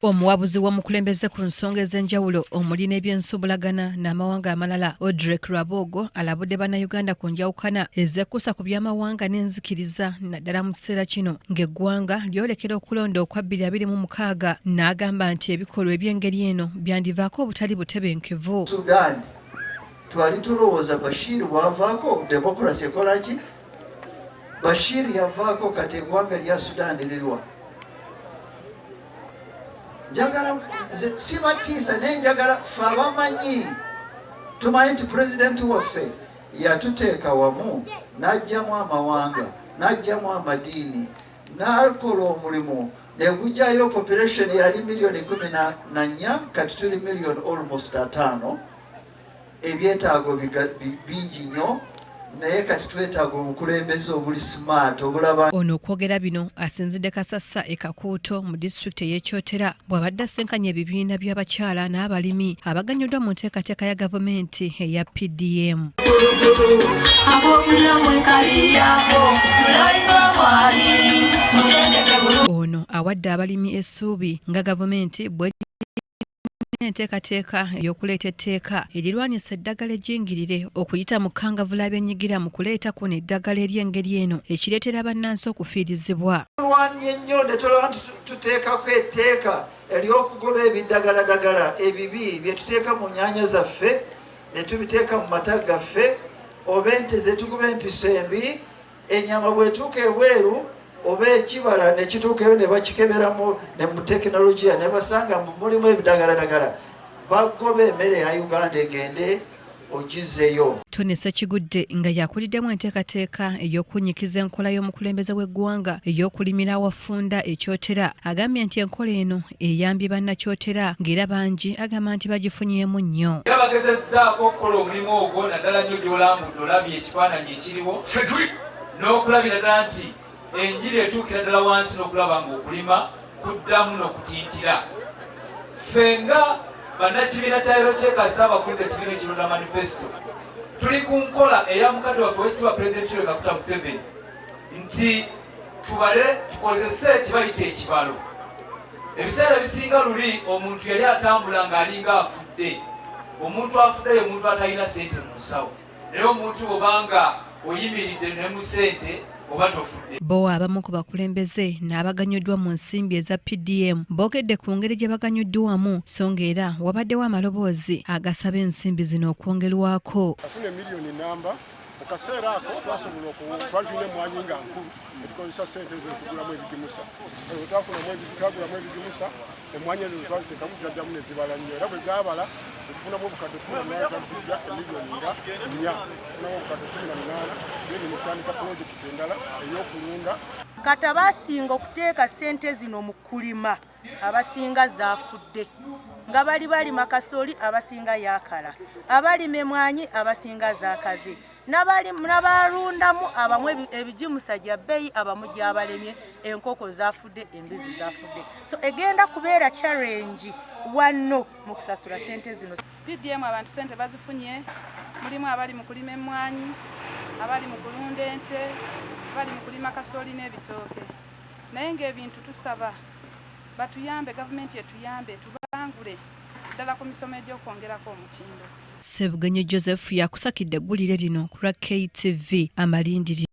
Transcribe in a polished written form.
Omuwabuzi w'omukulembeze ku nsonga ez'enjawulo omuli n'ebyensuubulagana n'amawanga amalala Audrey Rabogo alabudde bannayuganda ku njawukana ezekkusa ku by'amawanga n'enzikiriza naddala mu kiseera kino ng'eggwanga lyolekera okulonda okwa 2026 n'agamba nti ebikolwa eby'engeri eno byandivaako obutali butebenkevu. Sudan twali tulowooza Bashir bw'avaako demokrasi ekola ki? Bashir yavaako kati eggwanga lya Sudan lirwa. Njagala sibatiisa naye njagala ffe abamanyi tumanyi nti pulezidenti waffe yatuteeka wamu n'aggyamu amawanga n'aggyamu amadiini n'akola omulimu negujjayo population yali milioni 14 kati tuli milioni almost 5. Ebyetaago bingi nnyo naye kati twetaaga obukulembeze obuli smart obulaba. Ono okwogera bino asinzidde Kasassa e Kakuuto mu disitulikiti ey'Ekyotera bw'abadde asenkanya ebibiina by'abakyala n'abalimi abaganyuddwa mu nteekateeka ya gavumenti eya PDM. Ono awadde abalimi essuubi nga gavumenti bwe enteekateeka ey'okuleeta etteeka erirwanyisa eddagala ejjingirire okuyita mu kkangavvula byenyigira mu kuleetako n'eddagala ery'engeri eno ekireetera bannansi okufiirizibwa. Tulwanye nnyo ne tulaba tuteekako etteeka ery'okugoba ebiddagaladagala ebibi bye tuteeka mu nnyanja zaffe ne tubiteeka mu mata gaffe oba ente ze tugoba empiso embi ennyama bw'etuuka ebweru oba ekibala ne kituukayo ne bakikeberamu ne mu tekinologiya ne basanga mulimu ebidagaladagala bagoba emmere ya Uganda egende ogizzeyo. Tony Ssekigudde nga yakuliddemu enteekateeka ey'okunyikiza enkola y'omukulembeze w'eggwanga ey'okulimira awafunda Ekyotera agambye nti enkola eno eyambye bannakyotera ng'era bangi agamba nti bagifunyeemu nnyo. Era bagezezzaako okukola omulimu ogwo naddala nnyo gy'olambudde olabye ekifaananyi ekiriwo n'okulabira ddala nti enjiri etuukira ddala wansi n'okulaba ng'okulima kuddamu n'okutintira. Ffe nga bannakibiina kya Yero kyekasa abakuliza ekibiina ekironda manifesito tuli ku nkola eya mukadde waffe wekitiibwa pulezidenti Yoweri Kaguta Museveni nti tubale tukozese kibayita ekibalo. Ebiseera bisinga luli omuntu yali atambula ng'alinga afudde. Omuntu afudde ye muntu atalina ssente mu nsawo naye omuntu obanga oyimiridde ne mu ssente bo abamu ku bakulembeze n'abaganyuddwa mu nsimbi eza PDM boogedde ku ngeri gye baganyuddwamu so ng'era wabaddewo amaloboozi agasaba ensimbi zino okwongerwako. Afune miliyoni namba mu kaseera ako twasobola twalina emmwanyi nga nkulu etukozesa ssente ezo tugulamu ebigimusa twagulamu ebigimusa emmwanyi ezo twaziteekamu tudaddamu ne zibala nnyo era bwe zaabala okufunamu obukadde 18 tujja emiliyoni nga 4 okufunamu obukadde 18 then mutandika pulojekiti endala ey'okulunda. Kati abasinga okuteeka ssente zino mu kulima abasinga zaafudde nga bali makasooli abasinga yaakala abalima emmwanyi abasinga zaakaze n'abalundamu abamu ebigimusa gya bbeeyi abamu gy'abalemye enkoko zaafudde embizi zaafudde so egenda kubeera challenge wanno mu kusasula ssente zino. PDM abantu ssente bazifunye mulimu abali mu kulima emmwanyi abali mu kulunda ente abali mu kulima kasooli n'ebitooke naye ng'ebintu tusaba batuyambe gavumenti etuyambe tubangule ddala ku misomo egy'okwongerako omutindo. Ssebugenyi Joseph yakusakidde eggulire lino ku KTV Amalindiri.